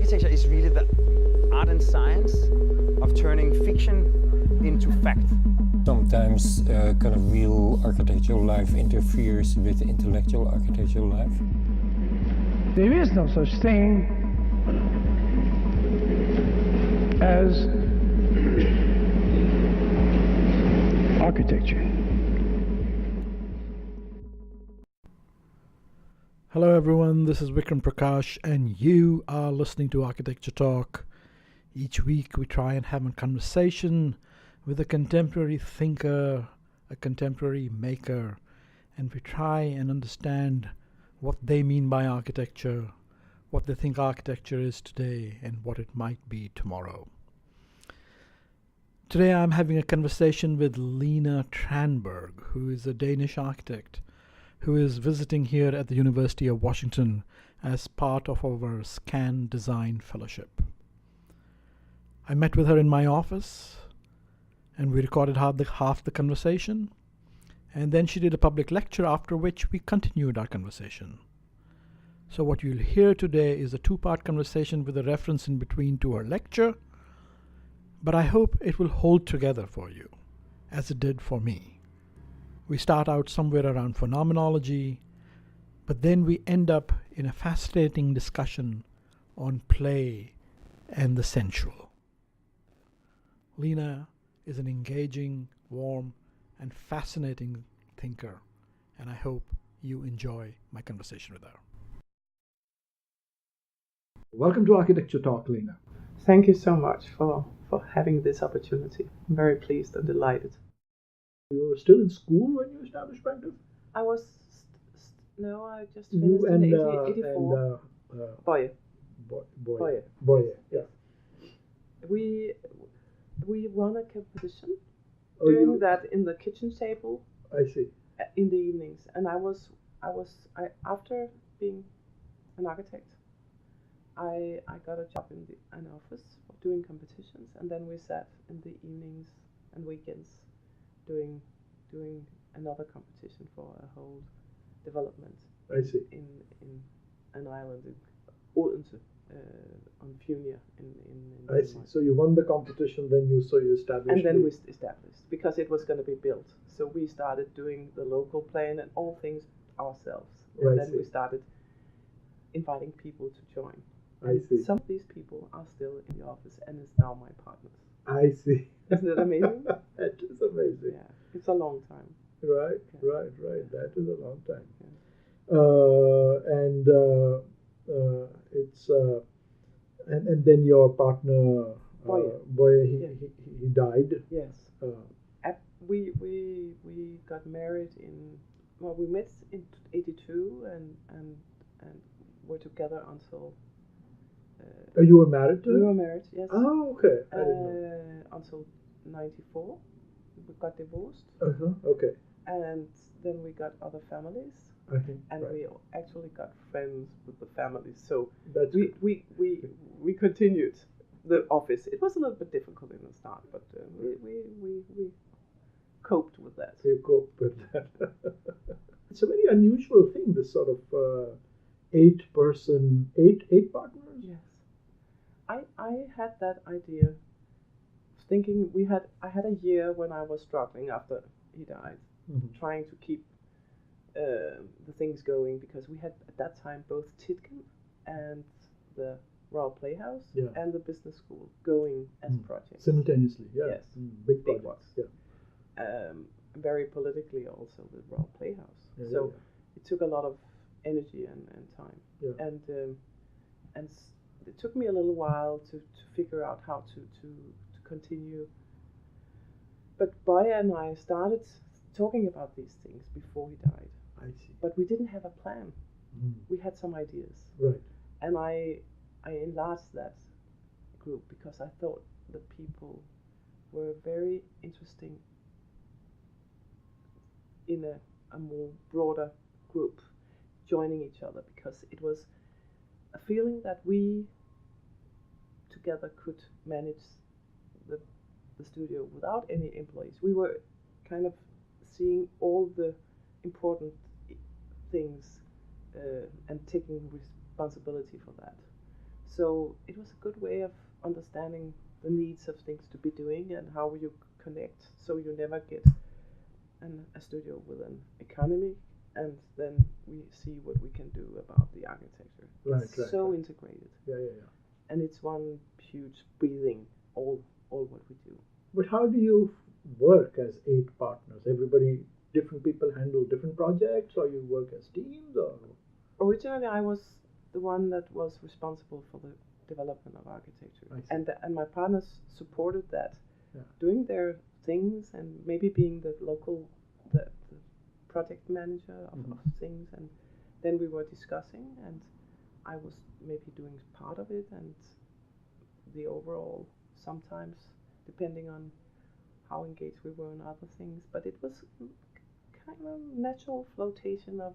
Architecture is really the art and science of turning fiction into fact. Sometimes kind of real architectural life interferes with intellectual architectural life. There is no such thing as architecture. Hello everyone, this is Vikram Prakash and you are listening to Architecture Talk. Each week we try and have a conversation with a contemporary thinker, a contemporary maker, and we try and understand what they mean by architecture, what they think architecture is today, and what it might be tomorrow. Today I'm having a conversation with Lene Tranberg, who is a Danish architect who is visiting here at the University of Washington as part of our SCAN Design Fellowship. I met with her in my office and we recorded half the conversation, and then she did a public lecture, after which we continued our conversation. So what you'll hear today is a two-part conversation with a reference in between to her lecture, but I hope it will hold together for you, as it did for me. We start out somewhere around phenomenology, but then we end up in a fascinating discussion on play and the sensual. Lene is an engaging, warm, and fascinating thinker, and I hope you enjoy my conversation with her. Welcome to Architecture Talk, Lene. Thank you so much for having this opportunity. I'm very pleased and delighted. You were still in school when you established practice? I was, I just finished in 84. Boye. Boye, yeah. We won a competition doing that in the kitchen table. I see. In the evenings, and I after being an architect, I got a job in an office doing competitions, and then we sat in the evenings and weekends doing another competition for a whole development. I see. In an island in Odense, on Funia in I see. So you won the competition, then you established. And then we established, because it was going to be built. So we started doing the local plan and all things ourselves. And then we started inviting people to join. I see. Some of these people are still in the office and is now my partners. I see. Isn't it amazing? That is amazing. Yeah, it's a long time. Right. That is a long time. Yeah. And then your partner Boye, he died. Yes. We got married we met in 82 and were together until. You were married to him? We were married, yes. Oh, okay. I didn't know. Until 94, we got divorced. Okay. And then we got other families. And we actually got friends with the families. So we continued the office. It was a little bit difficult in the start, but we coped with that. You coped with that. It's a very unusual thing, this sort of eight partners. Yes. I had that idea, thinking I had a year when I was struggling after he died, trying to keep the things going, because we had at that time both Titken and the Royal Playhouse and the business school going as projects simultaneously. Yeah. Yes, big projects. Yeah. Very politically also, the Royal Playhouse. It took a lot of energy and time. Yeah. And it took me a little while to figure out how to continue. But Boye and I started talking about these things before he died. I see. But we didn't have a plan. We had some ideas. Right. And I enlarged that group because I thought the people were very interesting in a more broader group, joining each other, because it was a feeling that we together could manage the studio without any employees. We were kind of seeing all the important things and taking responsibility for that. So it was a good way of understanding the needs of things to be doing and how you connect, so you never get a studio with an economy and then we see what we can do about the architecture. It's so integrated. Yeah. And it's one huge breathing, all what we do. But how do you work as 8 partners? Different people handle different projects, or you work as teams, or? Originally, I was the one that was responsible for the development of architecture, and my partners supported that, doing their things and maybe being the project manager of things, and then we were discussing, and I was maybe doing part of it and the overall, sometimes depending on how engaged we were in other things, but it was kind of natural flotation of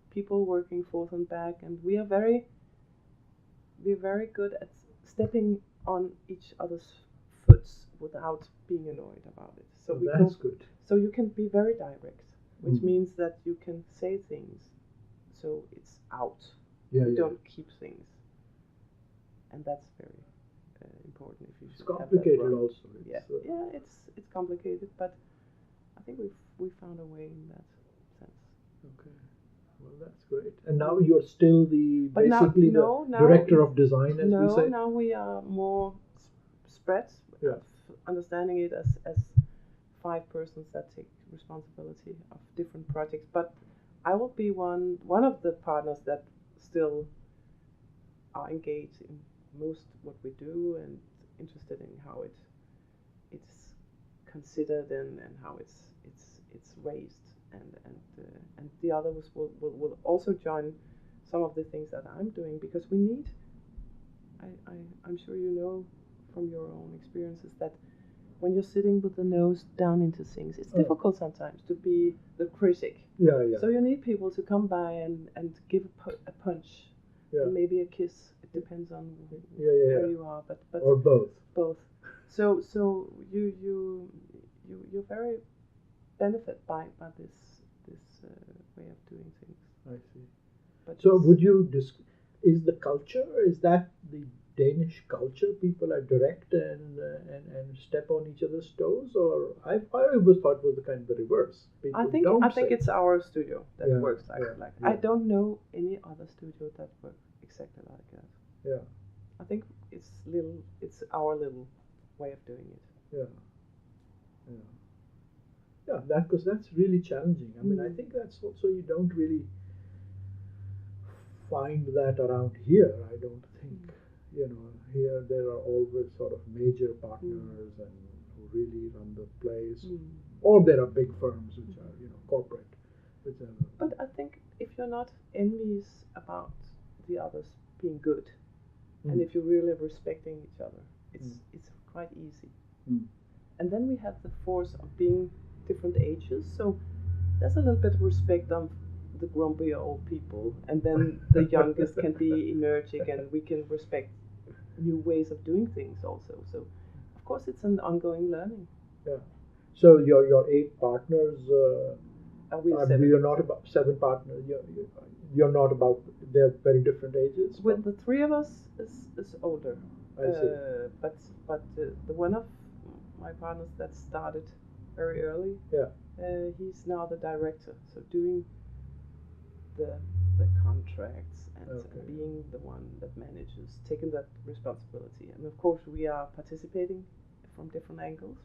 people working forth and back, and we're very good at stepping on each other's foots without being annoyed about it. So that's good. So you can be very direct, which means that you can say things, so it's out. You don't keep things, and that's very important. If you should it's complicated also. It's complicated, but I think we found a way in that sense. Okay. Well, that's great. And now you're still the now director of design, as we say? Now we are more spread, understanding it as 5 persons that take responsibility of different projects. But I will be one of the partners that still are engaged in most what we do and interested in how it's considered and how it's raised. And the others will also join some of the things that I'm doing, because we need, I'm sure you know from your own experiences that when you're sitting with the nose down into things, it's difficult sometimes to be the critic. Yeah. So you need people to come by and give a punch, and maybe a kiss. It depends on where you are, but or both. Both. So you're very benefit by this way of doing things. I see. But so would you is the culture, is that the Danish culture? People are direct and step on each other's toes, or I always thought it was the kind of the reverse. People I think it's our studio that works like that. I don't know any other studio that works exactly like that. Yeah. I think it's our little way of doing it. Yeah, because that's really challenging. I mean, I think that's also, you don't really find that around here. I don't think, here there are always sort of major partners and who really run the place, or there are big firms which are, corporate. But I think if you're not envious about the others being good, and if you're really respecting each other, it's quite easy. And then we have the force of being different ages, so there's a little bit of respect of the grumpy old people, and then the youngest can be energetic, and we can respect new ways of doing things also. So of course it's an ongoing learning. Yeah. So your 8 partners, you're not about 7 partners. You're not about, they're very different ages. With the 3 of us is older. I see. But the one of my partners that started very early, he's now the director, so doing the contracts and being the one that manages, taking that responsibility. And of course we are participating from different angles.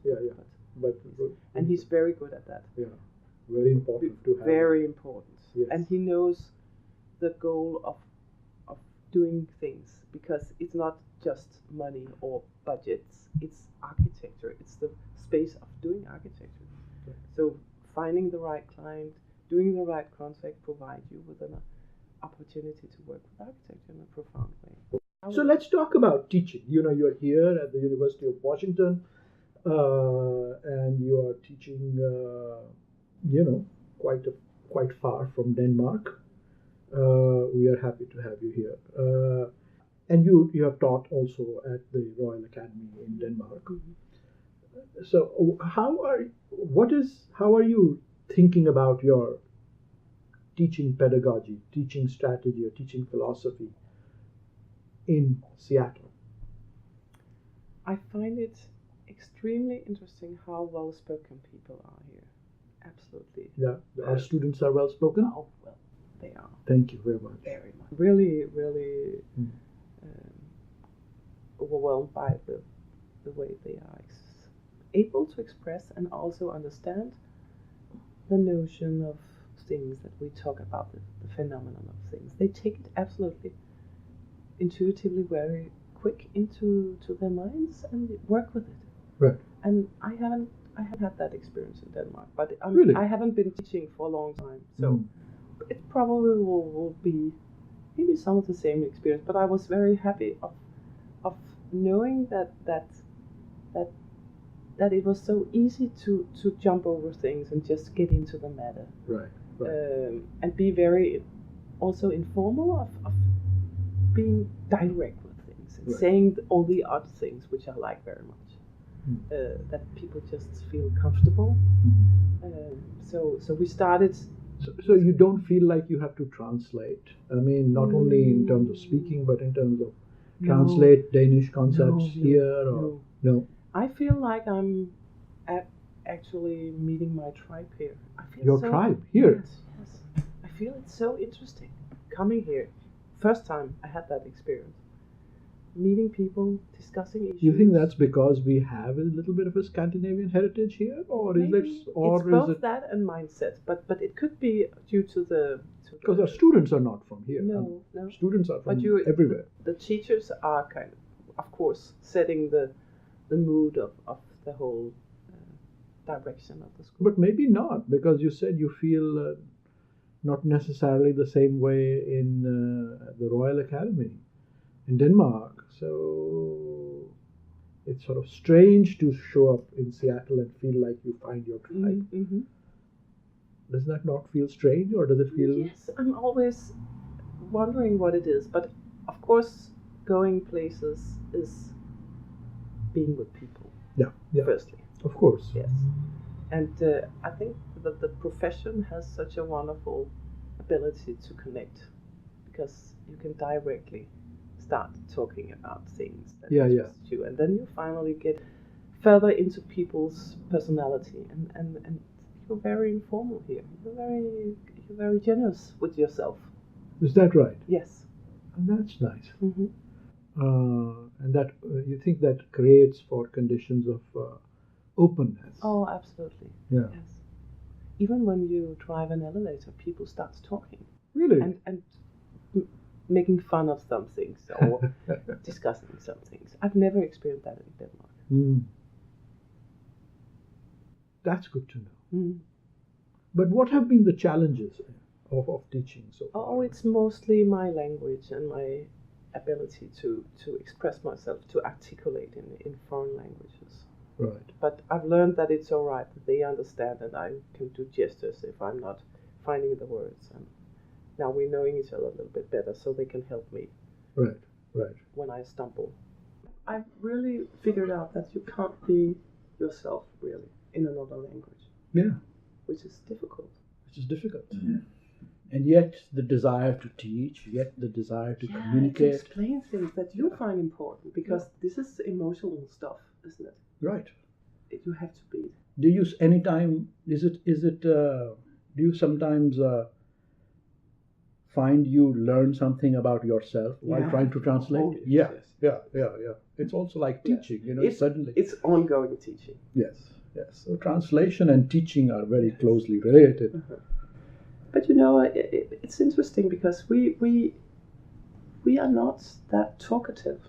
And he's very good at that. Yeah, very important to have. Very important. Yes. And he knows the goal of doing things, because it's not just money or budgets, it's architecture, it's the space of doing architecture. Okay. So finding the right client, doing the right contract provide you with an opportunity to work with architecture in a profound way. So let's talk about teaching. You're here at the University of Washington, and you are teaching, quite far from Denmark. We are happy to have you here. And you have taught also at the Royal Academy in Denmark. So how are you thinking about your teaching pedagogy, teaching strategy, or teaching philosophy in Seattle? I find it extremely interesting how well spoken people are here. Absolutely. Yeah, our students are well spoken. Oh, well, they are. Thank you very much. Very much. Really, really overwhelmed by the way they are able to express and also understand the notion of things that we talk about, the phenomenon of things. They take it absolutely intuitively very quick into their minds and work with it. Right. And I haven't had that experience in Denmark, but Really? I haven't been teaching for a long time, so it probably will be maybe some of the same experience. But I was very happy of knowing that it was so easy to jump over things and just get into the matter. Right. And be very also informal of being direct with things and saying all the odd things, which I like very much. That people just feel comfortable. So we started. So you don't feel like you have to translate. I mean, not only in terms of speaking, but in terms of translate Danish concepts here, or no? I feel like I'm actually meeting my tribe here. I feel Your tribe here? Yes. I feel it's so interesting coming here. First time I had that experience. Meeting people, discussing issues. You think that's because we have a little bit of a Scandinavian heritage here, or Maybe. is it, or it's is both it that and mindset, but it could be due to the because our students are not from here? No. Students are from But everywhere. The teachers are kind of course, setting the mood of the whole direction of the school. But maybe not, because you said you feel not necessarily the same way in the Royal Academy in Denmark. So it's sort of strange to show up in Seattle and feel like you find your tribe. Mm-hmm. Does that not feel strange, or does it feel? Yes, I'm always wondering what it is. But of course, going places is being with people. Yeah. Firstly. Of course. Yes. And I think that the profession has such a wonderful ability to connect, because you can directly start talking about things that interest you, and then you finally get further into people's personality, and you're very informal here. You're very generous with yourself. Is that right? Yes. And that's nice. Mm-hmm. And that you think that creates for conditions of openness. Oh, absolutely. Yeah. Yes. Even when you drive an elevator, people start talking. Really? And making fun of some things or discussing some things. I've never experienced that in Denmark. That's good to know. Mm. But what have been the challenges of teaching so far? Oh, it's mostly my language and my ability to express myself, to articulate in foreign languages. Right. But I've learned that it's all right, that they understand and I can do gestures if I'm not finding the words. And now we're knowing each other a little bit better, so they can help me. Right. When I stumble. I've really figured out that you can't be yourself, really, in another language. Yeah. Which is difficult. Yeah. And yet the desire to teach, yet the desire to communicate. To explain things that you find important, because this is emotional stuff, isn't it? Right. You have to be. Do you anytime, do you sometimes find you learn something about yourself while trying to translate? Oh, yes. Yeah. It's also like teaching, suddenly. It's ongoing teaching. Yes. So translation and teaching are very closely related. Uh-huh. But it's interesting because we are not that talkative.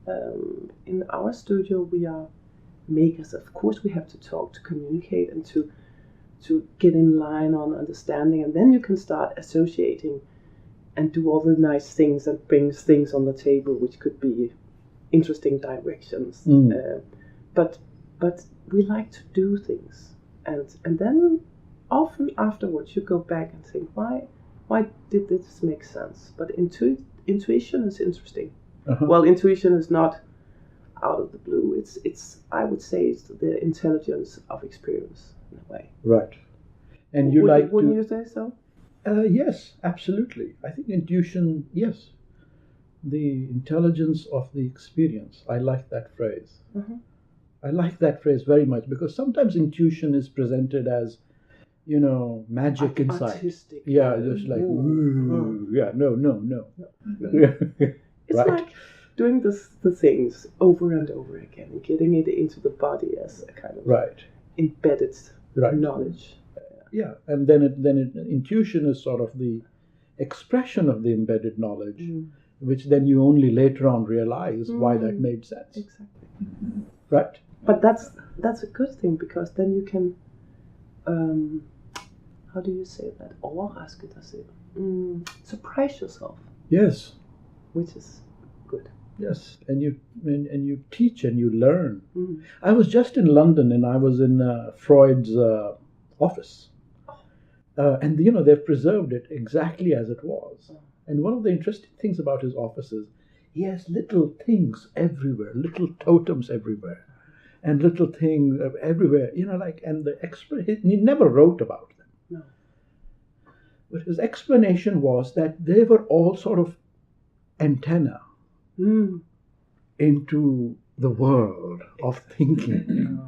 In our studio, we are makers. Of course, we have to talk, to communicate, and to get in line on understanding, and then you can start associating and do all the nice things and bring things on the table, which could be interesting directions. But we like to do things, and then often afterwards you go back and think, why did this make sense? But intuition is interesting. Uh-huh. Well, intuition is not out of the blue. It's I would say it's the intelligence of experience in a way. Right. And you wouldn't you say so? Yes, absolutely. I think intuition, yes. the intelligence of the experience. I like that phrase. Mm-hmm. I like that phrase very much because sometimes intuition is presented as, magic insight. Artistic. Yeah, just like, ooh, yeah, no. It's Right. like doing the things over and over again and getting it into the body as a kind of Right. embedded Right. knowledge. Yeah, and then intuition is sort of the expression of the embedded knowledge, which then you only later on realize why that made sense. Exactly. Right. But that's a good thing because then you can, how do you say that? Surprise yourself, Yes. which is good. Yes, and you teach and you learn. I was just in London and I was in Freud's office, and they've preserved it exactly as it was. And one of the interesting things about his office is he has little things everywhere, little totems everywhere, and little things everywhere. And he never wrote about them. No. But his explanation was that they were all sort of antenna into the world of thinking.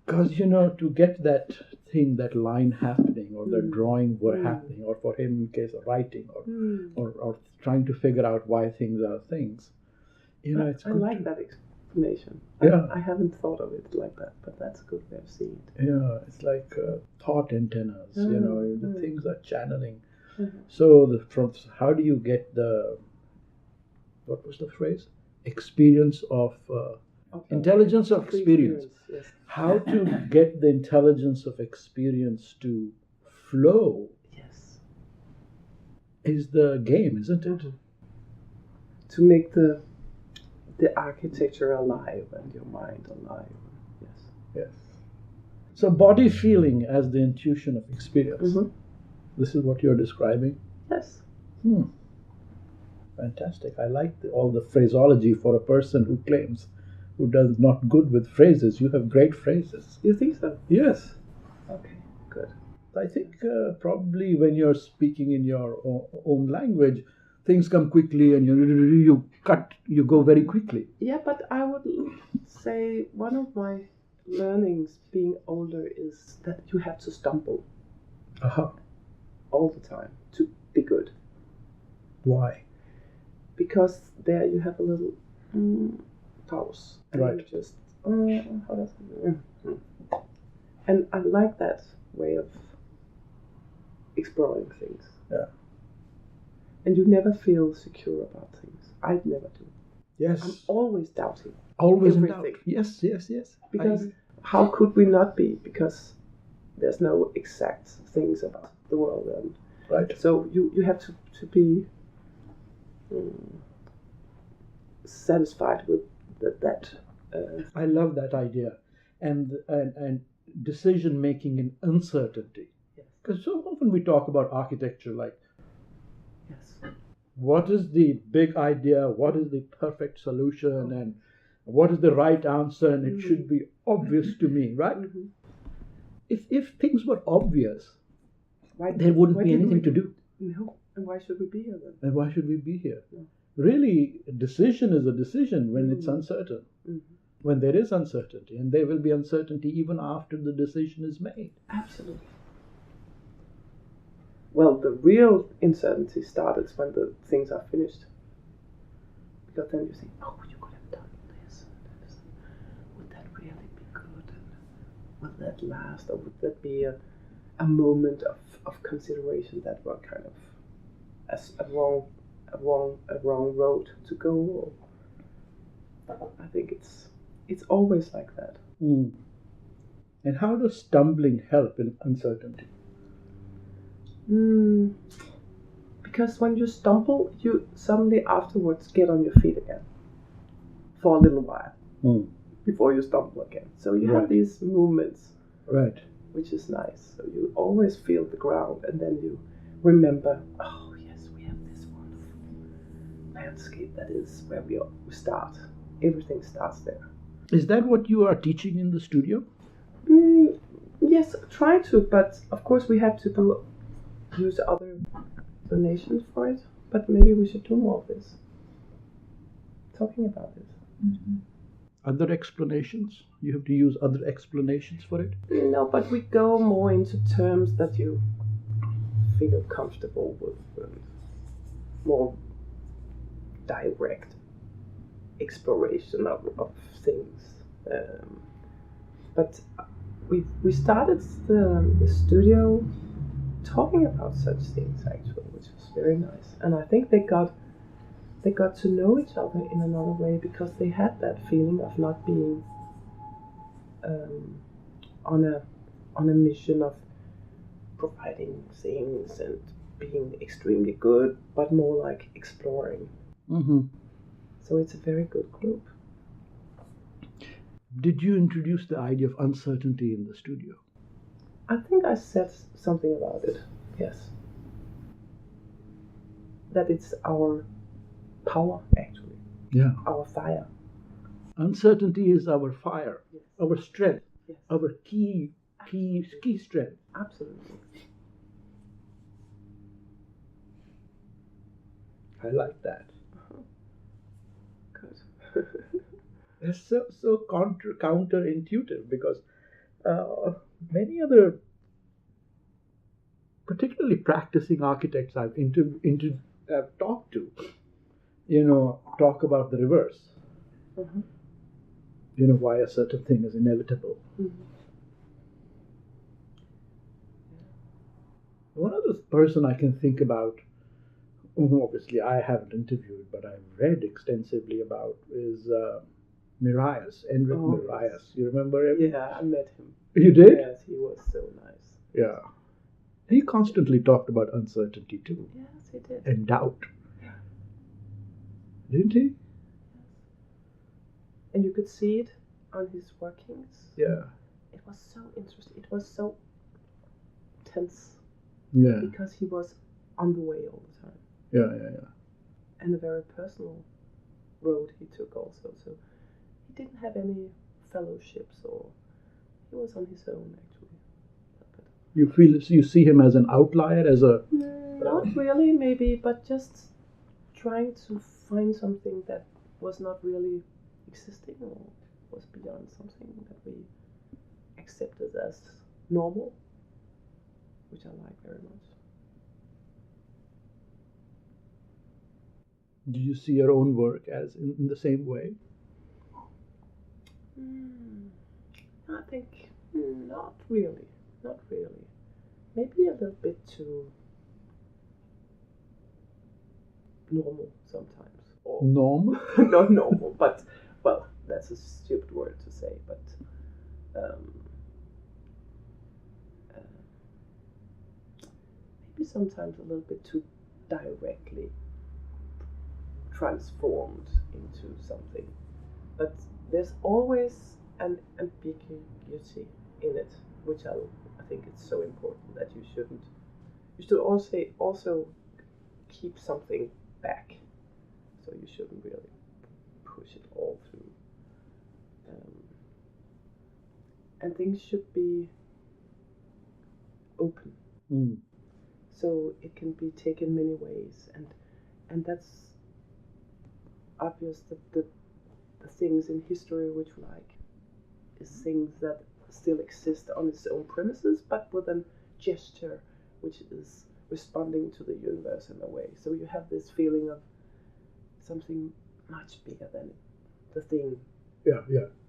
Because, to get that thing, that line happening, or the drawing were happening, or for him in case of writing, or trying to figure out why things are things. It's I good like to- that explanation. Yeah. I haven't thought of it like that, but that's a good way of seeing it. Yeah, it's like thought antennas, the things are channeling. Mm-hmm. So how do you get what was the phrase? Experience of, intelligence of experience. Yes. How to get the intelligence of experience to flow Yes. is the game, isn't it? To make the architecture alive and your mind alive. Yes. Yes. So body feeling as the intuition of experience. Mm-hmm. This is what you're describing. Yes. Fantastic. I like all the phraseology for a person who does not good with phrases. You have great phrases. You think so? Yes. Okay. Good. I think probably when you're speaking in your own language, things come quickly and you go very quickly. Yeah, but I would say one of my learnings being older is that you have to stumble Aha. all the time to be good. Why? Because there you have a little pause. And Right. you just, how does it And I like that way of exploring things. Yeah. And you never feel secure about things. I never do. Yes. I'm always doubting. Always in doubt. everything. Yes. Because how could we not be? Because there's no exact things about the world. And Right. so you have to be satisfied with that. I love that idea, and decision making in uncertainty. Yes. Because so often we talk about architecture like, Yes. what is the big idea, what is the perfect solution, and what is the right answer, and it should be obvious to me, right? Mm-hmm. If things were obvious, Why there wouldn't why be didn't anything we- to do. No. And why should we be here then? And why should we be here? No. Really, a decision is a decision when it's uncertain, Mm-hmm. when there is uncertainty, and there will be uncertainty even after the decision is made. Absolutely. Well, the real uncertainty started when the things are finished. Because then you think, oh, you could have done this and this. Would that really be good? And will that last? Or would that be a moment of consideration that were kind of as a wrong road to go? Or I think it's always like that. And how does stumbling help in uncertainty? Because when you stumble, you suddenly afterwards get on your feet again for a little while before you stumble again. So you Right. have these movements, Right. which is nice. So you always feel the ground, and then you remember, oh yes, we have this wonderful landscape that is where we start. Everything starts there. Is that what you are teaching in the studio? Yes, try to, but of course we have to use other donations for it. But maybe we should do more of this. talking about this. Other explanations? You have to use other explanations for it? No, but we go more into terms that you feel comfortable with, and more direct exploration of things. But we started the studio talking about such things actually, which was very nice. And I think they got to know each other in another way because they had that feeling of not being on a mission of providing things and being extremely good, but more like exploring. Mm-hmm. So it's a very good group. Did you introduce the idea of uncertainty in the studio? I think I said something about it, yes. That it's our power, actually. Yeah. Our fire. Uncertainty is our fire, Yes. our strength, Yes. our key strength. Absolutely. I like that. Good. It's so counterintuitive because many other, particularly practicing architects I've talked to, talk about the reverse. Mhm. Why a certain thing is inevitable. Mhm. One other person I can think about, whom obviously I haven't interviewed, but I've read extensively about, is Mirias, Enric Mirias. You remember him? Yeah, I met him. You did? Yes, he was so nice. Yeah. He constantly talked about uncertainty too, Yes, he did. and doubt. Didn't he? And you could see it on his workings. Yeah. It was so interesting. It was so tense Yeah. because he was on the way all the time. Yeah. And a very personal road he took also. So he didn't have any fellowships, or he was on his own actually. You see him as an outlier, as a Not really, maybe, but just trying to find something that was not really existing or was beyond something that we accepted as normal, which I like very much. Do you see your own work as in the same way? I think not really. Maybe a little bit too normal sometimes. Or Normal? not normal, but well, that's a stupid word to say. But maybe sometimes a little bit too directly transformed into something. But there's always an ambiguity in it, which I think it's so important that you should also keep something back. So you shouldn't really push it all through. And things should be open. Mm. So it can be taken many ways, and that's obvious that the things in history which we like is things that still exist on its own premises, but with a gesture which is responding to the universe in a way. So you have this feeling of something much bigger than the thing. Yeah.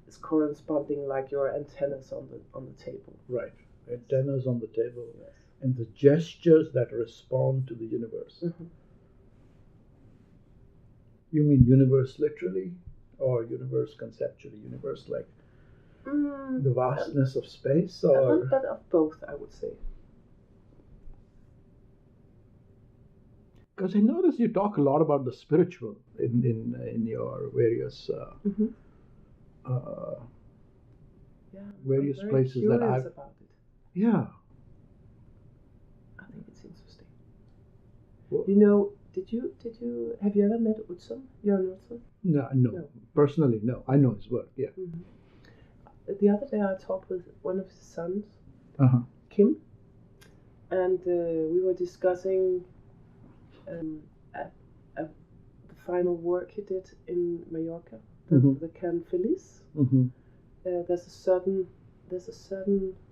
Is corresponding like your antennas on the table. Right. Antennas on the table. Yes. And the gestures that respond to the universe. Mm-hmm. You mean universe literally, or universe conceptually? Universe like the vastness of space, A or little bit of both, I would say. because I notice you talk a lot about the spiritual in your various various I'm very places that curious I've about it. yeah. I think it's interesting. Well, Have you ever met Utzon? Jørgen Utzon? No. Personally, no. I know his work. Yeah. Mm-hmm. The other day I talked with one of his sons, Kim, and we were discussing the final work he did in Mallorca, Mhm. the Can Feliz. Mm-hmm. There's a certain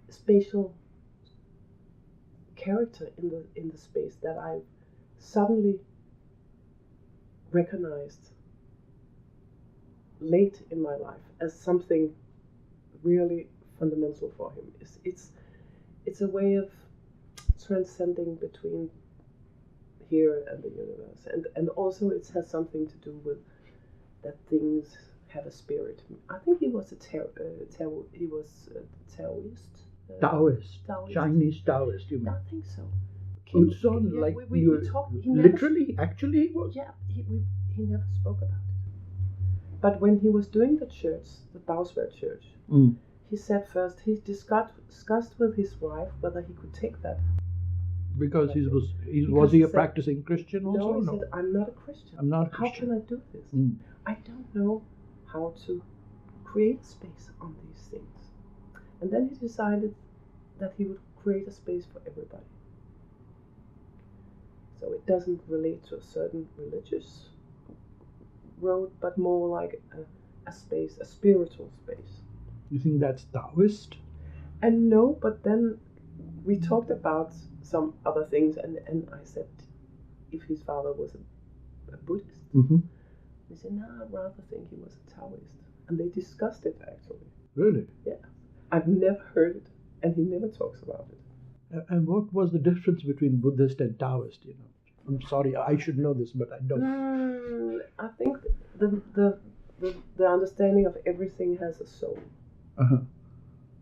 spatial character in the space that I suddenly recognized late in my life as something really fundamental for him. It's a way of transcending between here and the universe, and also it has something to do with that things have a spirit. I think he was a Taoist. Taoist. Taoist. Chinese Taoist, you mean? I think so. Oh, so Yeah, like we you talked. He never literally, actually, he was. Yeah, he never spoke about it. But when he was doing the church, the Bauswerd church, Mm. he said first he discussed with his wife whether he could take that. Because was he Because a he said- practicing Christian also? No, he said, I'm not a Christian. I'm not a How Christian. can I do this? Mm. I don't know how to create space on these things. And then he decided that he would create a space for everybody. So it doesn't relate to a certain religious road, but more like a space, a spiritual space. You think that's Taoist? And no, but then we talked about some other things, and I said if his father was a Buddhist. Mm-hmm. He said, no, I'd rather think he was a Taoist. And they discussed it actually. Really? Yeah. I've never heard it, and he never talks about it. And what was the difference between Buddhist and Taoist? You know, I'm sorry, I should know this, but I don't. I think the understanding of everything has a soul, Uh-huh.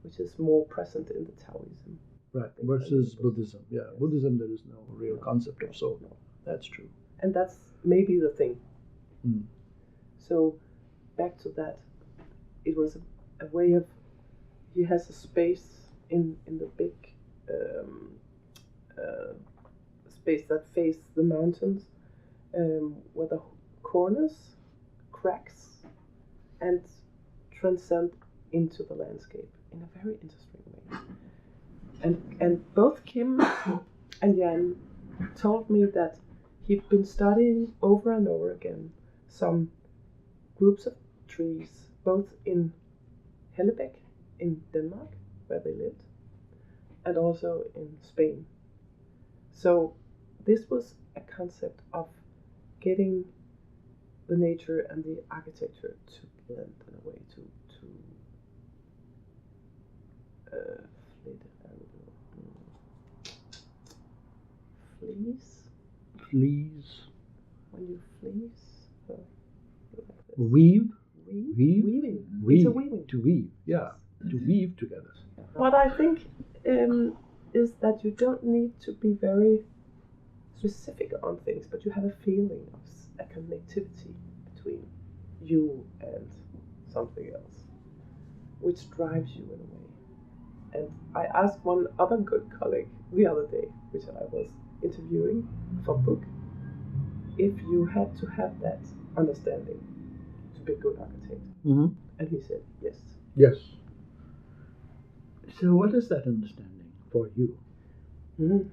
which is more present in the Taoism. Right. think Versus that is Buddhism. Yeah, Yes. Buddhism there is no real concept of soul. No. That's true. And that's maybe the thing. Mm. So back to that, it was a way of, he has a space in the big space that face the mountains, where the corners, cracks, and transcend into the landscape in a very interesting way. And both Kim and Jan told me that he'd been studying over and over again some groups of trees, both in Hellebeck in Denmark, where they lived, and also in Spain. So this was a concept of getting the nature and the architecture to blend in a way to fleece. Fleas. When you fleece, like this. Weave. Weaving. Weave. It's a weaving. To weave. Yeah. To weave together. What I think is that you don't need to be very specific on things, but you have a feeling of a connectivity between you and something else, which drives you in a way. And I asked one other good colleague the other day, which I was interviewing for a book, if you had to have that understanding to be a good architect. Mm-hmm. And he said, yes. Yes. So what is that understanding for you? Mm.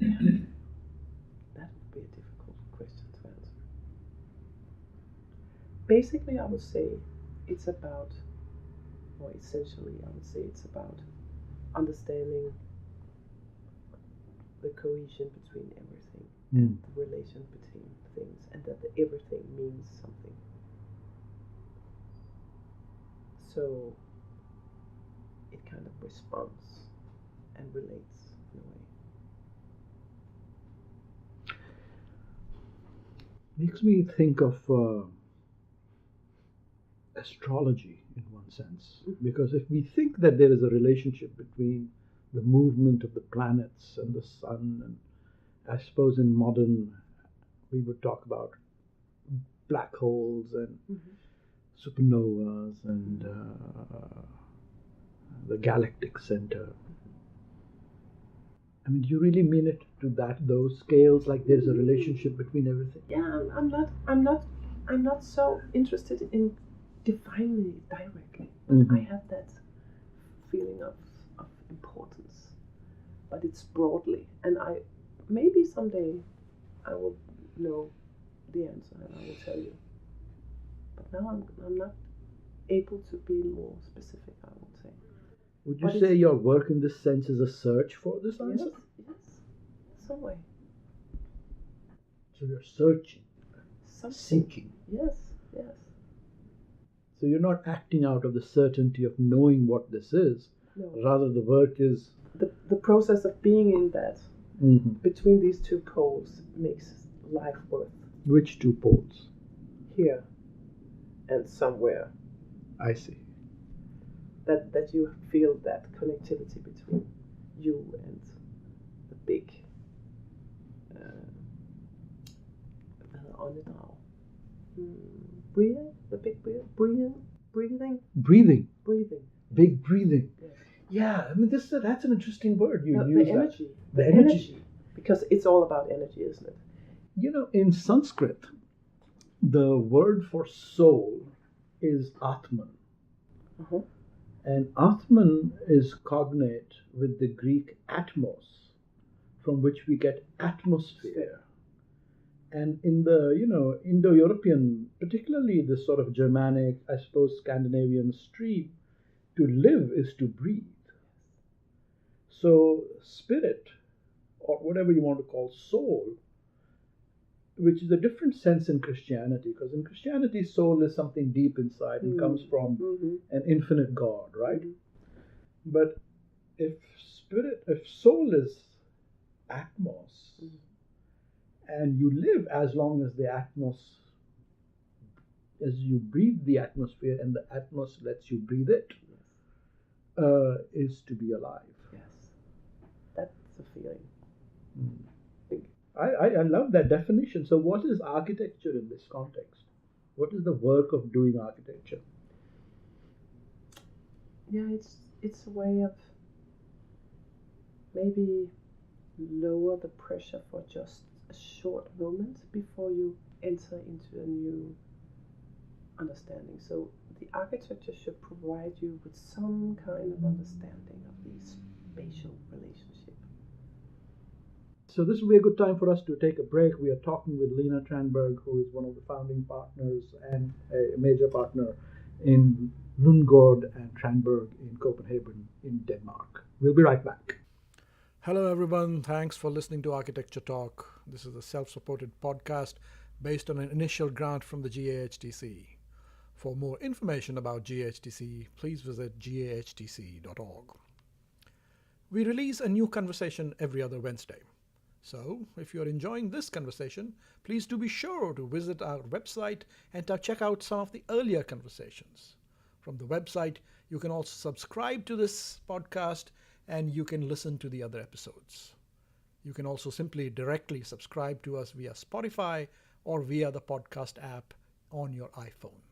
That would be a difficult question to answer. Basically, I would say it's about, or essentially, I would say it's about understanding the cohesion between everything and the relation between things, and that the everything means something. So it kind of responds and relates in a way. Makes me think of astrology in one sense. Because if we think that there is a relationship between the movement of the planets and the sun, and I suppose in modern we would talk about black holes and supernovas and the galactic center. I mean, do you really mean it to those scales, like there's a relationship between everything? Yeah, I'm not so interested in defining it directly, but I have that feeling of importance. But it's broadly, and maybe someday I will know the answer and I will tell you. But now I'm not able to be more specific, I would say. Would you say your work in this sense is a search for this answer? Yes, some way. So you're searching, seeking. Yes. So you're not acting out of the certainty of knowing what this is. No. Rather, the work is... The process of being in that, between these two poles, makes life worth. Which two poles? Here and somewhere. I see. That you feel that connectivity between you and the big breathing, the big breathing. Breathing. Big breathing. Yes. Yeah, I mean that's an interesting word. You the use energy. The energy. Because it's all about energy, isn't it? You know, in Sanskrit, the word for soul is Atman. Uh-huh. And Atman is cognate with the Greek atmos, from which we get atmosphere. And in the, Indo-European, particularly the sort of Germanic, I suppose, Scandinavian stream, to live is to breathe. So spirit, or whatever you want to call soul, which is a different sense in Christianity, because in Christianity, soul is something deep inside and comes from an infinite God, right? But if soul is atmos, and you live as long as as you breathe the atmosphere and the atmos lets you breathe it, is to be alive. Yes, that's a feeling. I love that definition. So what is architecture in this context? What is the work of doing architecture? Yeah, it's a way of maybe lower the pressure for just a short moment before you enter into a new understanding. So the architecture should provide you with some kind of understanding of the spatial relationship. So this will be a good time for us to take a break. We are talking with Lene Tranberg, who is one of the founding partners and a major partner in Lundgaard and Tranberg in Copenhagen in Denmark. We'll be right back. Hello everyone, thanks for listening to Architecture Talk. This is a self-supported podcast based on an initial grant from the GAHTC. For more information about GAHTC, please visit gahtc.org. We release a new conversation every other Wednesday. So, if you're enjoying this conversation, please do be sure to visit our website and to check out some of the earlier conversations. From the website, you can also subscribe to this podcast and you can listen to the other episodes. You can also simply directly subscribe to us via Spotify or via the podcast app on your iPhone.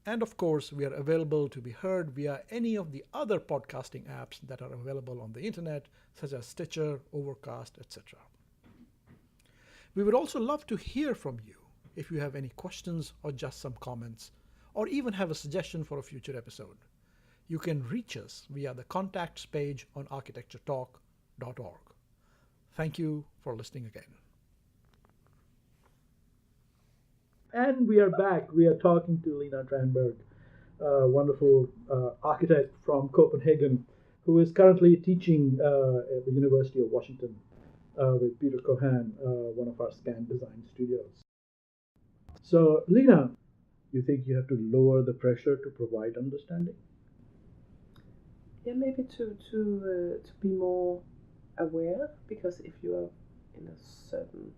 And of course, we are available to be heard via any of the other podcasting apps that are available on the internet, such as Stitcher, Overcast, etc. We would also love to hear from you if you have any questions or just some comments, or even have a suggestion for a future episode. You can reach us via the contacts page on architecturetalk.org. Thank you for listening again. And we are back. We are talking to Lene Tranberg, a wonderful architect from Copenhagen, who is currently teaching at the University of Washington with Peter Cohen, one of our scan design studios. So, Lene, you think you have to lower the pressure to provide understanding? Yeah, maybe to be more aware, because if you are in a certain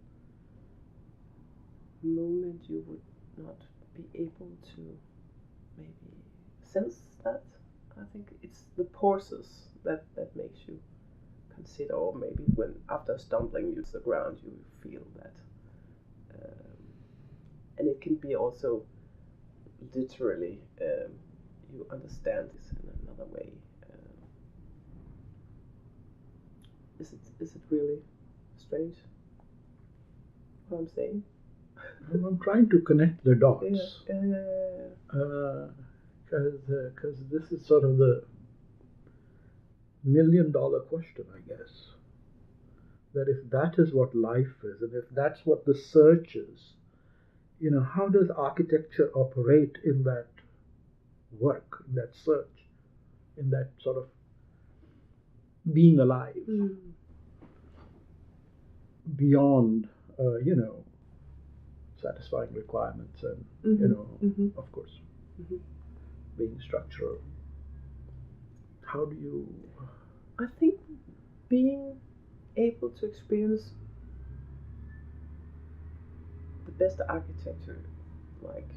moment, you would not be able to maybe sense that. I think it's the pauses that makes you consider, or maybe when after stumbling you to the ground, you feel that. And it can be also literally, you understand this in another way. Is it really strange what I'm saying? I'm trying to connect the dots. Yeah. Because this is sort of the $1 million question, I guess. that if that is what life is, and if that's what the search is, how does architecture operate in that work, in that search, in that sort of being alive beyond, satisfying requirements and, of course, being structural. How do you? I think being able to experience the best architecture, like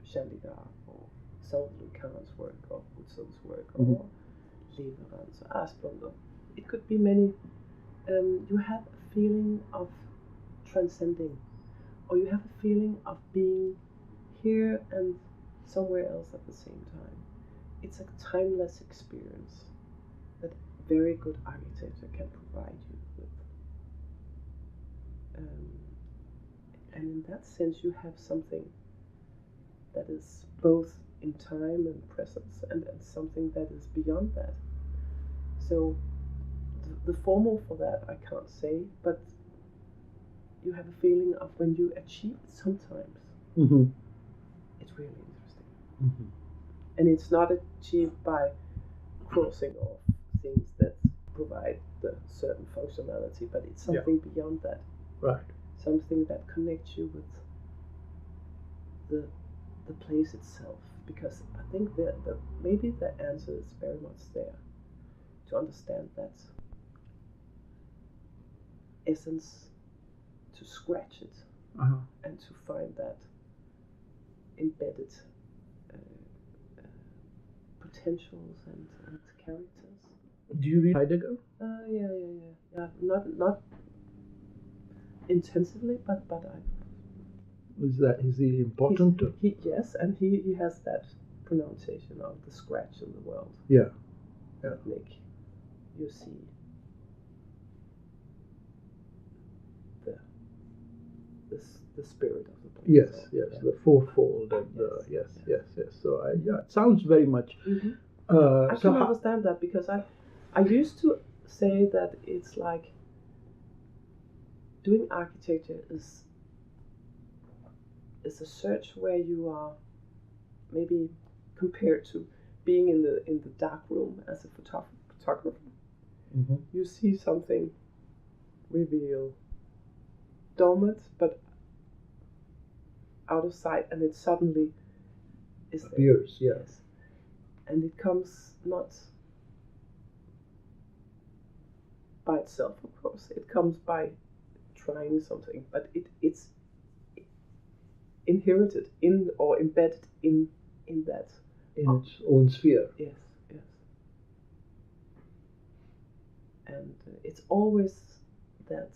Chandigarh or some of Lundgaard's work or Husserl's work or Leverance or Asplund, it could be many. You have a feeling of transcending, or you have a feeling of being here and somewhere else at the same time. It's a timeless experience that very good architecture can provide you with. And in that sense, you have something that is both in time and presence, and something that is beyond that. So the formula for that I can't say, but you have a feeling of when you achieve it sometimes. It's really interesting. And it's not achieved by crossing off things that provide the certain functionality, but it's something beyond that. Right. Something that connects you with the place itself. Because I think maybe the answer is very much there. To understand that essence, to scratch it, and to find that embedded potentials and characters. Do you read Heidegger? Yeah. Not intensively, but I. Is he important? Yes, and he has that pronunciation of the scratch in the world. Yeah. That make you see the spirit of the place. Yes, the fourfold and yes. So it sounds very much. I can understand that, because I used to say that it's like doing architecture is a search where you are maybe compared to being in the dark room as a photographer. You see something reveal, dormant but out of sight, and it suddenly is appears. Yes. And it comes not by itself, of course. It comes by trying something, but it's inherited in or embedded in that. In its own sphere. Yes. And it's always that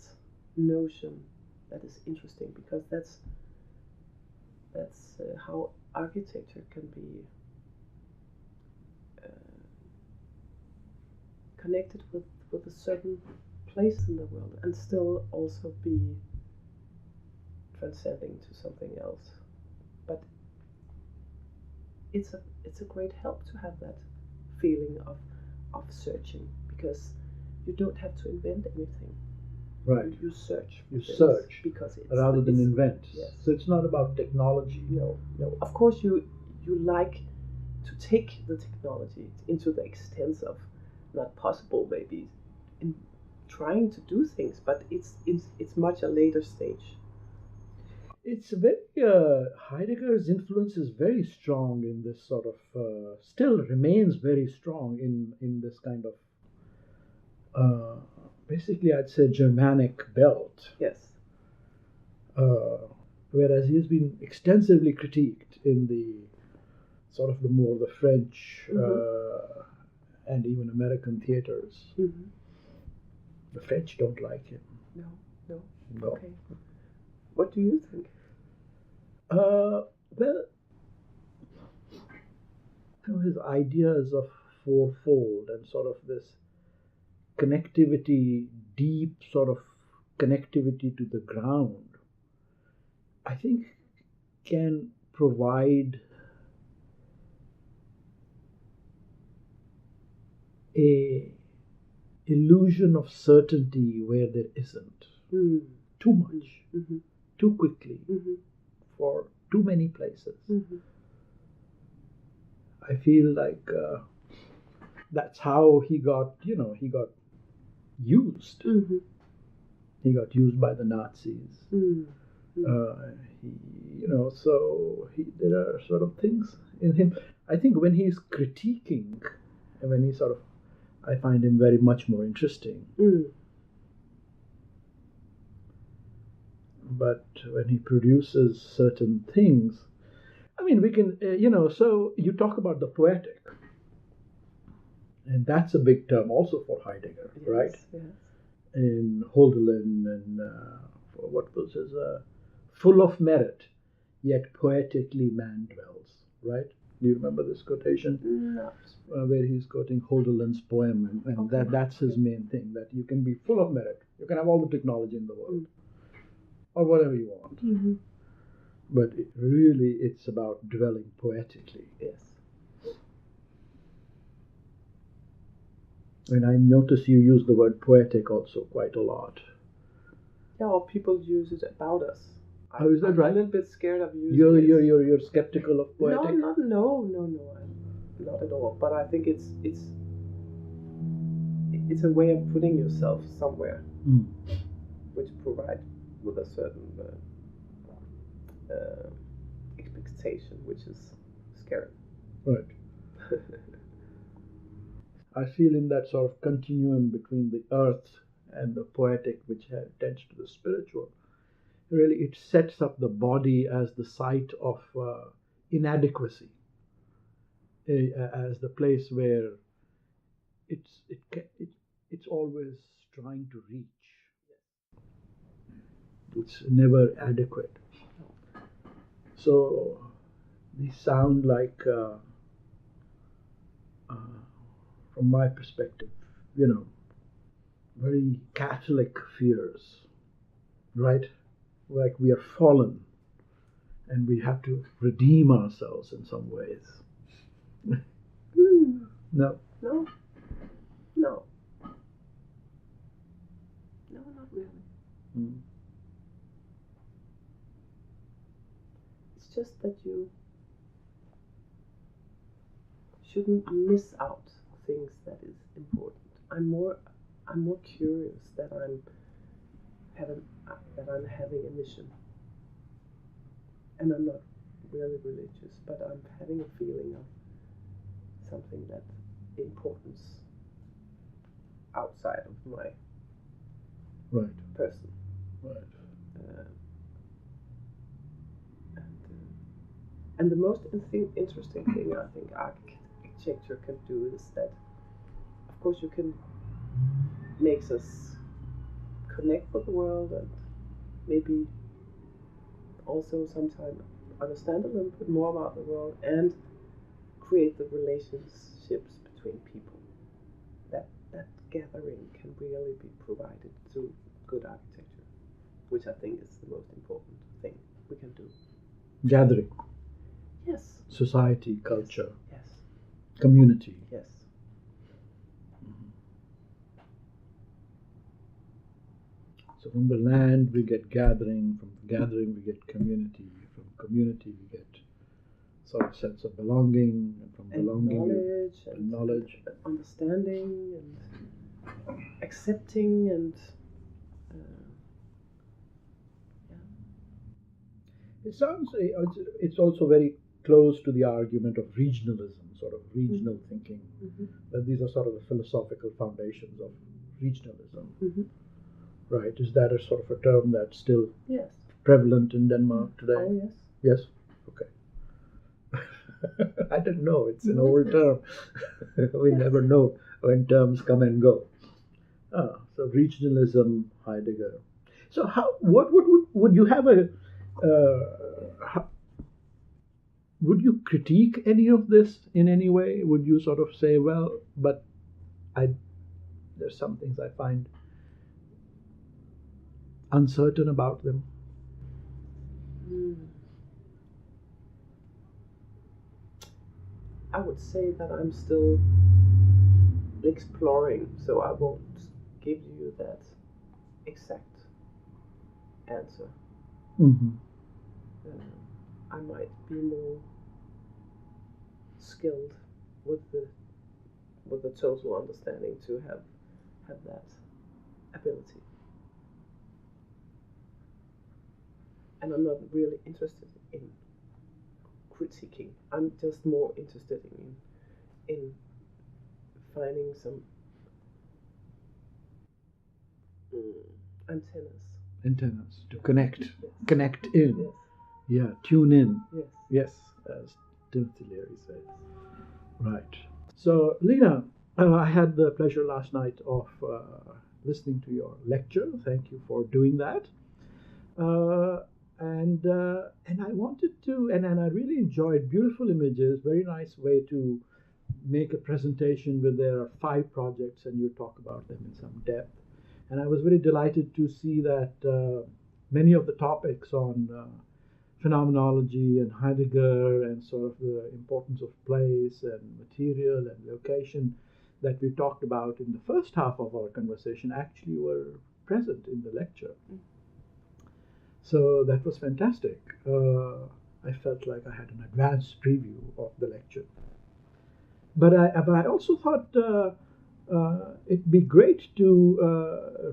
notion that is interesting, because that's how architecture can be connected with a certain place in the world and still also be transcending to something else. But it's a great help to have that feeling of searching, because you don't have to invent anything. Right. You search. You search because it's rather than invent. Yes. So it's not about technology. No. Of course, you like to take the technology into the extent of not possible, maybe, in trying to do things, but it's much a later stage. It's very Heidegger's influence is very strong in this sort of still remains very strong in this kind of basically I'd say Germanic belt. Yes. Whereas he's been extensively critiqued in the sort of the French and even American theaters. The French don't like him. No. Okay. What do you think? Well, his ideas of fourfold and sort of this connectivity, deep sort of connectivity to the ground, I think can provide a illusion of certainty where there isn't. Mm. Too much, Mm-hmm. too quickly, Mm-hmm. for too many places. Mm-hmm. I feel like that's how he got used. Mm-hmm. He got used by the Nazis. Mm-hmm. There are sort of things in him. I think when he's critiquing, and when he sort of, I find him very much more interesting. Mm. But when he produces certain things, I mean, we can, so you talk about the poetic, and that's a big term also for Heidegger, Yes, right? Yes. In Holderlin, and what was his, full of merit, yet poetically man dwells, right? Do you remember this quotation? No. Where he's quoting Holderlin's poem, and Okay. that's his main thing, that you can be full of merit, you can have all the technology in the world, or whatever you want, Mm-hmm. but it's about dwelling poetically. Yes. And I notice you use the word poetic also quite a lot. Yeah, or people use it about us. Oh, is that right? I'm a little bit scared of using You're it. you're skeptical of poetic? No, not at all. But I think it's a way of putting yourself somewhere, which provides with a certain expectation, which is scary. Right. I feel in that sort of continuum between the earth and the poetic, which tends to the spiritual, really it sets up the body as the site of inadequacy, as the place where it's always trying to reach. It's never adequate. So these sound like, from my perspective, very Catholic fears, right? Like we are fallen and we have to redeem ourselves in some ways. No. No, not really. It's just that you shouldn't miss out things that is important. I'm more curious that I'm having a mission, and I'm not really religious, but I'm having a feeling of something that importance outside of my Right. person. Right. And the most interesting thing I think architecture can do is that, of course, you can makes us connect with the world and maybe also sometimes understand a little bit more about the world and create the relationships between people. That gathering can really be provided through good architecture, which I think is the most important thing we can do. Gathering. Yes. Society, culture, Yes. community. Yes. So from the land we get gathering, from gathering we get community, from community we get sort of sense of belonging, and from And belonging knowledge and knowledge, understanding and accepting and It sounds, it's also very close to the argument of regionalism, sort of regional thinking. That these are sort of the philosophical foundations of regionalism. Right? Is that a sort of a term that's still yes. prevalent in Denmark today? Oh yes. Yes? Okay. I didn't know. It's an old term. We never know when terms come and go. So regionalism, Heidegger. So what would you have a would you critique any of this in any way? Would you sort of say, well, but there's some things I find uncertain about them? I would say that I'm still exploring, so I won't give you that exact answer. Mm-hmm. I might be more skilled with the total understanding to have that ability. And I'm not really interested in critiquing. I'm just more interested in finding some Antennas to connect in. Yes. Yeah, tune in. Yes. Yes, as Timothy Leary says. Right. So, Lena, I had the pleasure last night of listening to your lecture. Thank you for doing that. And I wanted to, and I really enjoyed beautiful images, very nice way to make a presentation where there are 5 projects and you talk about them in some depth. And I was very delighted to see that many of the topics on phenomenology and Heidegger and sort of the importance of place and material and location that we talked about in the first half of our conversation actually were present in the lecture. So that was fantastic. I felt like I had an advanced preview of the lecture. But I also thought it'd be great to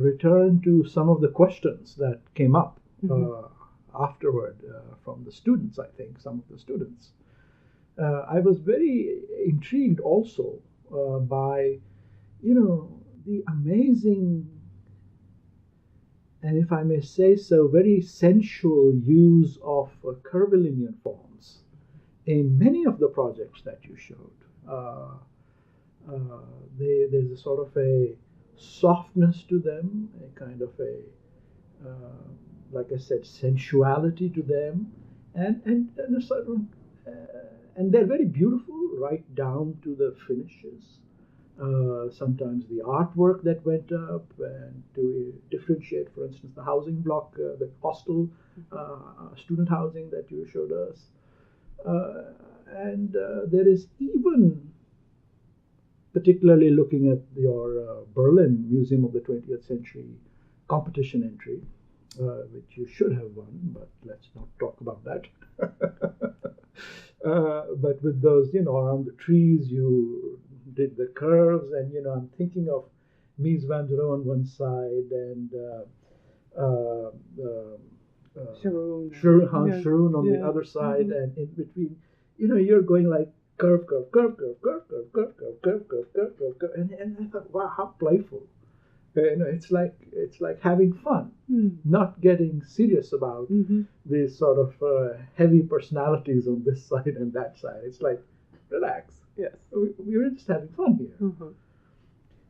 return to some of the questions that came up afterward from the students, I think, some of the students. I was very intrigued also by, the amazing, and if I may say so, very sensual use of curvilinear forms in many of the projects that you showed. There's a sort of a softness to them, a kind of a, like I said, sensuality to them, and a certain, and they're very beautiful right down to the finishes. Sometimes the artwork that went up, and to differentiate, for instance, the housing block, the hostel, student housing that you showed us. And there is even, particularly looking at your Berlin Museum of the 20th Century competition entry, which you should have won, but let's not talk about that. But with those, around the trees, you did the curves, and, I'm thinking of Mies van der Rohe on one side and Hans Schoen on the other side, and in between, you're going like curve, curve, curve, curve, curve, curve, curve, curve, curve, curve, curve, curve, curve, and I thought, wow, how playful. It's like having fun, not getting serious about these sort of heavy personalities on this side and that side. It's like, relax. Yes, we're just having fun here.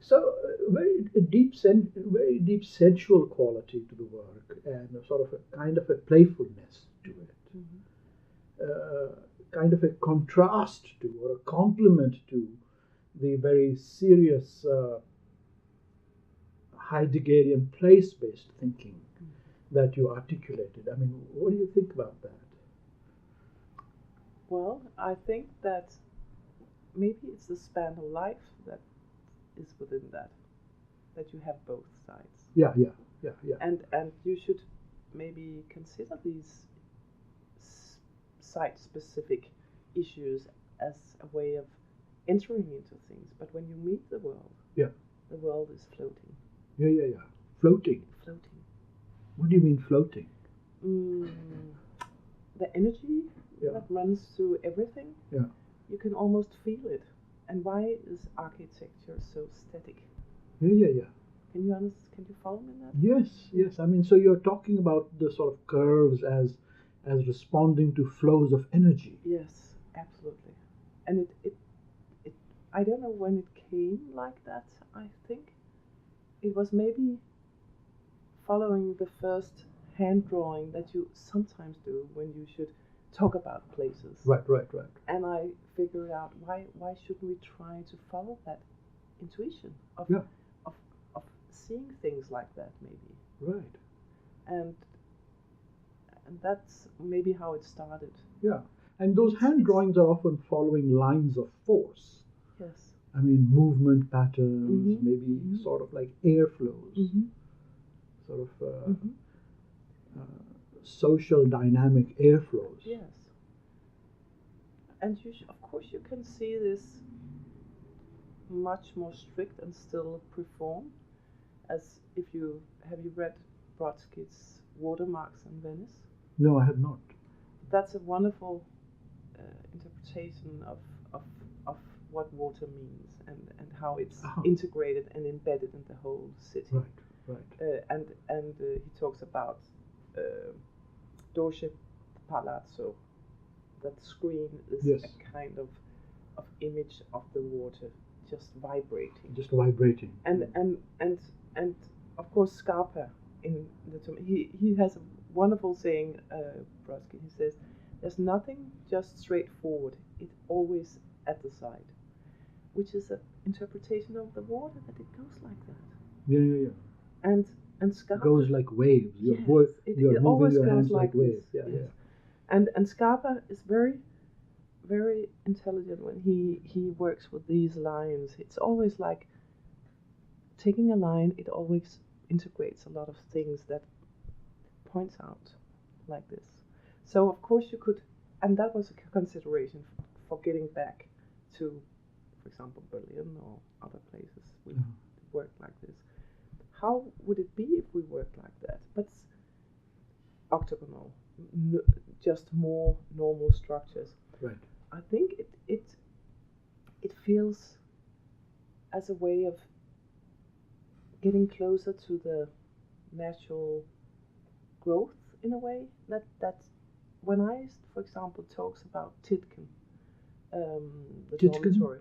So very deep sensual quality to the work, and a sort of a kind of a playfulness to it, kind of a contrast to, or a complement to, the very serious Heideggerian place-based thinking that you articulated. I mean, what do you think about that? Well, I think that maybe it's the span of life that is within that you have both sides. Yeah. And you should maybe consider these site-specific issues as a way of entering into things. But when you meet the world, the world is floating. Yeah. Floating. What do you mean floating? The energy that runs through everything. Yeah. You can almost feel it. And why is architecture so static? Yeah. Can you follow me in that? Yes. I mean, so you're talking about the sort of curves as responding to flows of energy. Yes, absolutely. And it I don't know when it came like that. I think it was maybe following the first hand drawing that you sometimes do when you should talk about places. Right. And I figured out why shouldn't we try to follow that intuition of seeing things like that, maybe. Right. And that's maybe how it started. Yeah. And those hand drawings are often following lines of force. Yes. I mean, movement patterns, Mhm. maybe Mhm. sort of like airflows, Mhm. sort of Mhm. social dynamic airflows. Yes. And of course, you can see this much more strict and still perform. As if you have you read Brodsky's Watermarks in Venice? No, I have not. That's a wonderful interpretation of of what water means and how it's integrated and embedded in the whole city. Right, right. And he talks about Doce Palazzo. That screen is Yes. a kind of image of the water just vibrating. Just vibrating. And of course Scarpa in the he has a wonderful saying, Brodsky. He says, "There's nothing just straightforward. It's always at the side," which is an interpretation of the water that it goes like that. Yeah, yeah, yeah. And Scarpa goes like waves. You're yes, both it you're moving always your goes hands like waves. this, Yeah, yes. yeah. And Scarpa is very, very intelligent when he works with these lines. It's always like taking a line. It always integrates a lot of things that points out like this. So of course you could, and that was a consideration for getting back to, for example, Berlin or other places we worked like this. How would it be if we worked like that? But octagonal, just more normal structures. Right. I think it feels as a way of getting closer to the natural growth in a way that when I, for example, talks about Titken, the Titken? dormitory,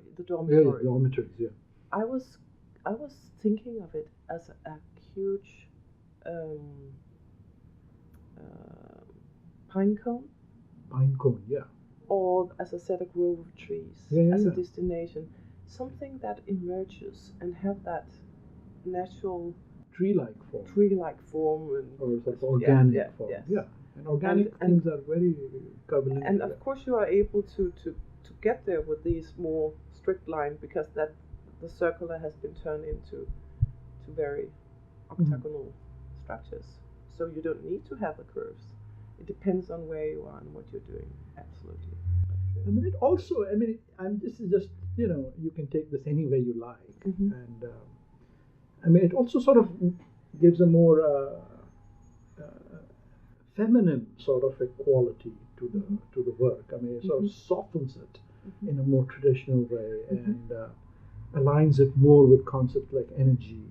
Yeah, dormitories. Yeah. I was thinking of it as a huge pine cone. Pine cone. Yeah. Or, as I said, a grove of trees as a destination, something that emerges and have that natural tree-like form and or sort of organic form. Yes. Yeah, and organic things are very curvilinear. And of course, you are able to get there with these more strict lines because that the circular has been turned into very octagonal structures. So you don't need to have the curves. It depends on where you are and what you're doing. Absolutely. I mean, it also. I mean, this is just you can take this any way you like, and I mean, it also sort of gives a more feminine sort of a quality to the work. I mean, it sort of softens it in a more traditional way and aligns it more with concepts like energy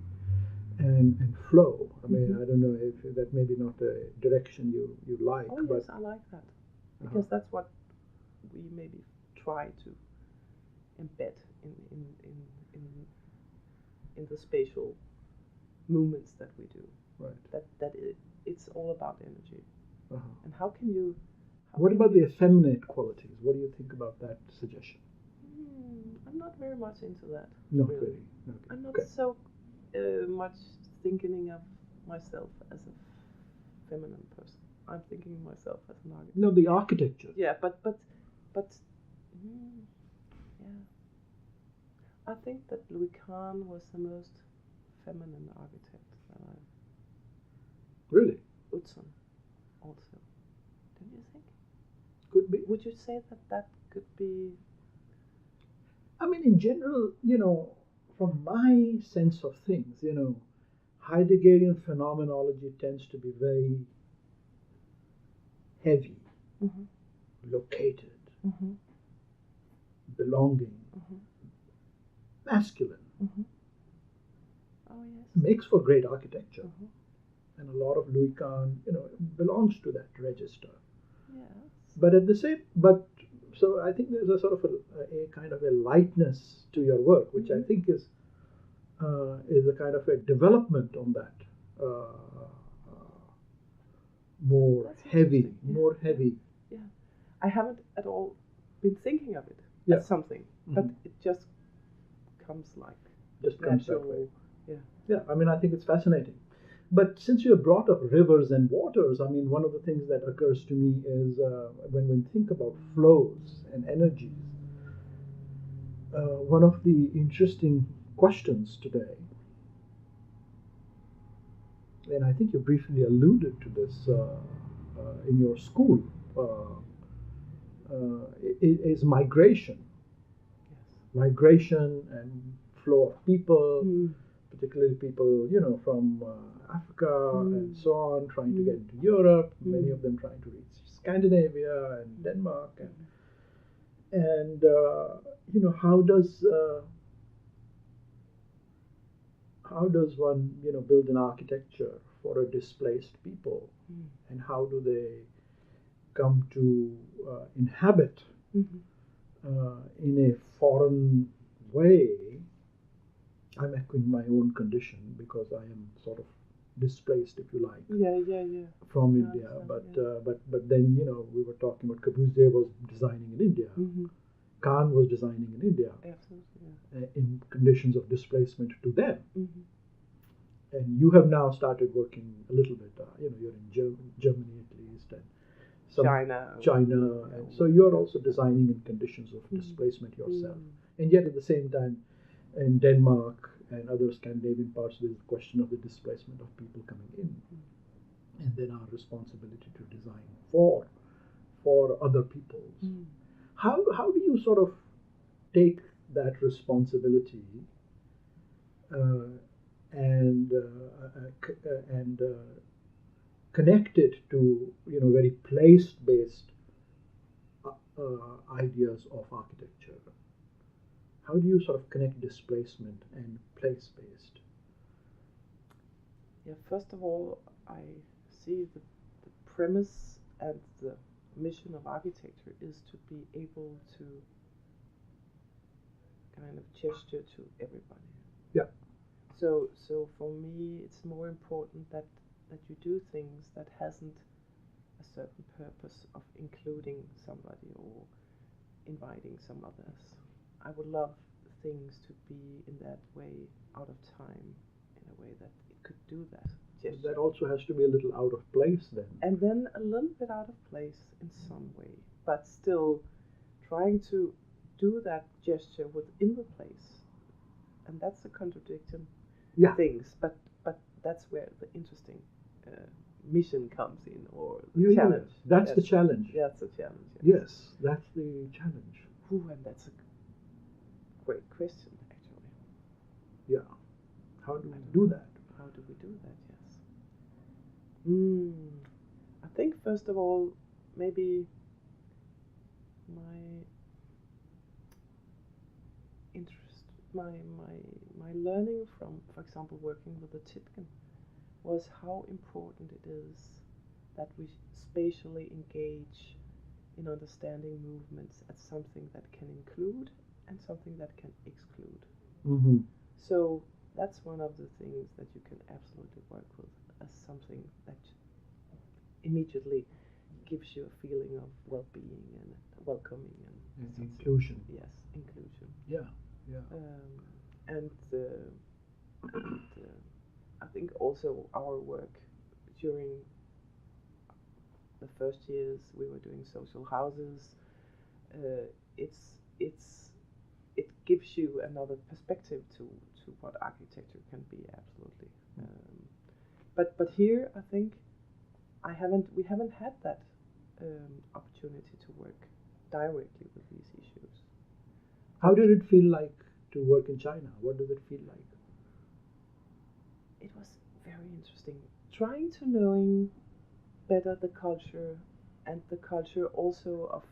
and flow. I mean, I don't know if that maybe not a direction you like. Oh but yes, I like that because that's what we maybe try to embed in the spatial movements that we do. Right. It's all about energy. And how can you? What about the effeminate qualities? What do you think about that suggestion? I'm not very much into that. Not really. really. Okay. I'm not so much thinking of myself as a feminine person. I'm thinking of myself as an architect. No, the architecture. Yeah, but yeah. I think that Louis Kahn was the most feminine architect that I. Really? Utzon, also. Don't you think? Could be. Would you say that could be? I mean, in general, from my sense of things, Heideggerian phenomenology tends to be very heavy, located, belonging, masculine. Oh yes. Makes for great architecture. And a lot of Louis Kahn, belongs to that register. Yes. But at the same, so I think there's a sort of a kind of a lightness to your work, which I think is a kind of a development on that. More heavy. Yeah, I haven't at all been thinking of it as something, but it just comes like comes natural. that way. Yeah. Yeah, I mean, I think it's fascinating. But since you have brought up rivers and waters, I mean, one of the things that occurs to me is when we think about flows and energies, one of the interesting questions today, and I think you briefly alluded to this in your school, is migration. Yes. Migration and flow of people, Mm. particularly people, from Africa and so on, trying to get into Europe. Many of them trying to reach Scandinavia and Denmark, and how does one build an architecture for a displaced people, and how do they come to inhabit in a foreign way? I'm echoing my own condition because I am sort of displaced, if you like, from India. But then we were talking about Corbusier was designing in India. Kahn was designing in India. Absolutely. In conditions of displacement to them. And you have now started working a little bit. You're in Germany at least, and China, and so you're also designing in conditions of displacement yourself. And yet at the same time, in Denmark and other Scandinavian parts, there's the question of the displacement of people coming in, and then our responsibility to design for other peoples. How do you sort of take that responsibility and connect it to very place-based ideas of architecture? How do you sort of connect displacement and place-based? Yeah, first of all, I see the premise and the mission of architecture is to be able to kind of gesture to everybody. Yeah. So for me, it's more important that you do things that hasn't a certain purpose of including somebody or inviting some others. I would love things to be in that way out of time, in a way that it could do that. Gesture. That also has to be a little out of place then. And then a little bit out of place in some way, but still trying to do that gesture within the place. And that's the contradiction things, but that's where the interesting mission comes in, or the challenge. That's the challenge. That's the challenge. Yes, that's the challenge. Ooh, and that's a great question, actually. Yeah. How do we do that? How do we do that? Yes. I think first of all, maybe my interest, my learning from, for example, working with the Titken, was how important it is that we spatially engage in understanding movements as something that can include and something that can exclude. So that's one of the things that you can absolutely work with as something that immediately gives you a feeling of well-being and welcoming and inclusion. Yes, inclusion. Yeah. And I think also our work during the first years we were doing social houses. It gives you another perspective to what architecture can be, absolutely. But here I think we haven't had that opportunity to work directly with these issues. How did it feel like to work in China? What does it feel like? It was very interesting. Trying to knowing better the culture, and the culture also of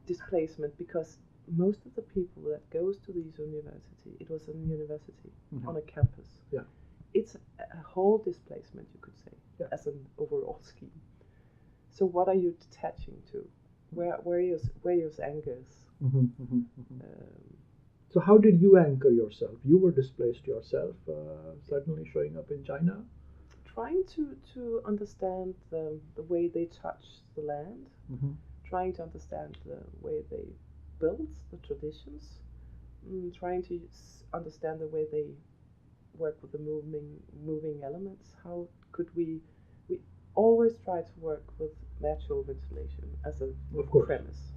displacement, because most of the people that goes to these university, it was a university on a campus. Yeah. It's a whole displacement, you could say, as an overall scheme. So what are you detaching to? Where your anchors? So how did you anchor yourself? You were displaced yourself, suddenly showing up in China? Trying to understand the way they touch the land, trying to understand the way they built the traditions, trying to understand the way they work with the moving elements. How could we always try to work with natural ventilation as a premise.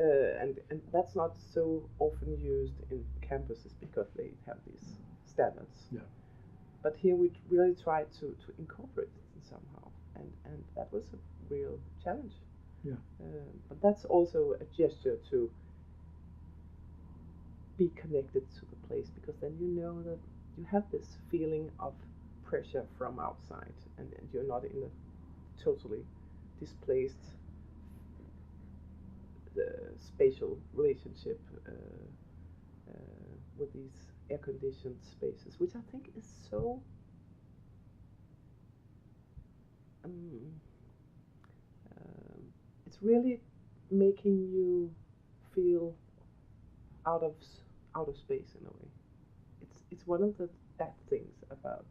and that's not so often used in campuses because they have these standards. Yeah. But here we really tried to incorporate it somehow, and that was a real challenge. Yeah. But that's also a gesture to be connected to the place, because then you know that you have this feeling of pressure from outside, and you're not in a totally displaced spatial relationship with these air-conditioned spaces, which I think is so it's really making you feel out of space in a way. It's one of the bad things about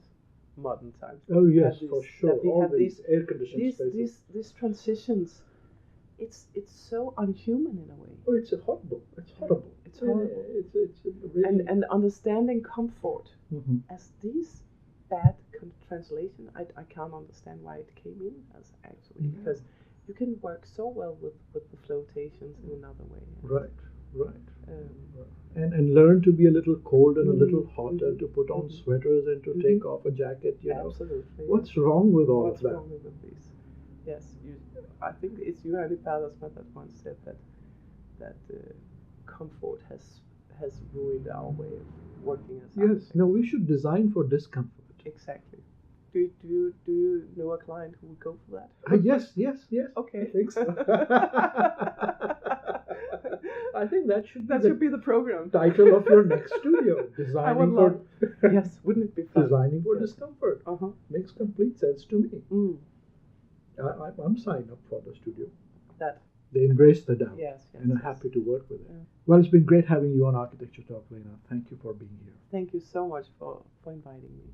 modern times. Oh yes, These- for sure. That we All have these air-conditioned these spaces. these transitions. It's so unhuman in a way. Oh, it's horrible. It's horrible. It's horrible. It's really. And understanding comfort Mhm. as these bad translation, I can't understand why it came in as actually, because you can work so well with the flotations in another way. Right. Um, And learn to be a little cold and a little Mhm, hot, and mhm, to put on mhm. sweaters and to take off a jacket. You know. Absolutely. What's wrong with all What's of that? wrong with these? Yes, I think it's Johanny Pedersma that once said that comfort has ruined our way of working as Yes. architects. No, we should design for discomfort. Exactly. Do you know a client who would go for that? Yes. Okay. I think so. I think that should be That the should be the program. title of your next studio. I would Designing love. for Yes, wouldn't it be fun? designing for Yes. discomfort. Uh-huh. Makes complete sense to me. Mm. I'm signed up for the studio. That. They embrace the doubt, Yes. and I'm yes. happy to work with it. Yeah. Well, it's been great having you on Architecture Talk, Lena. Thank you for being here. Thank you so much for inviting me.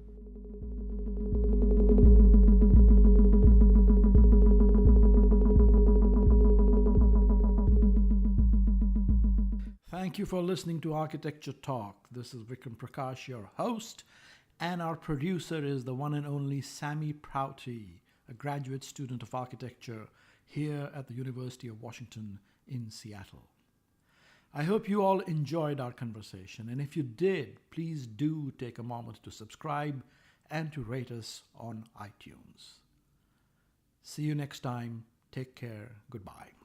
Thank you for listening to Architecture Talk. This is Vikram Prakash, your host, and our producer is the one and only Sammy Prouty, a graduate student of architecture here at the University of Washington in Seattle. I hope you all enjoyed our conversation, and if you did, please do take a moment to subscribe and to rate us on iTunes. See you next time. Take care. Goodbye.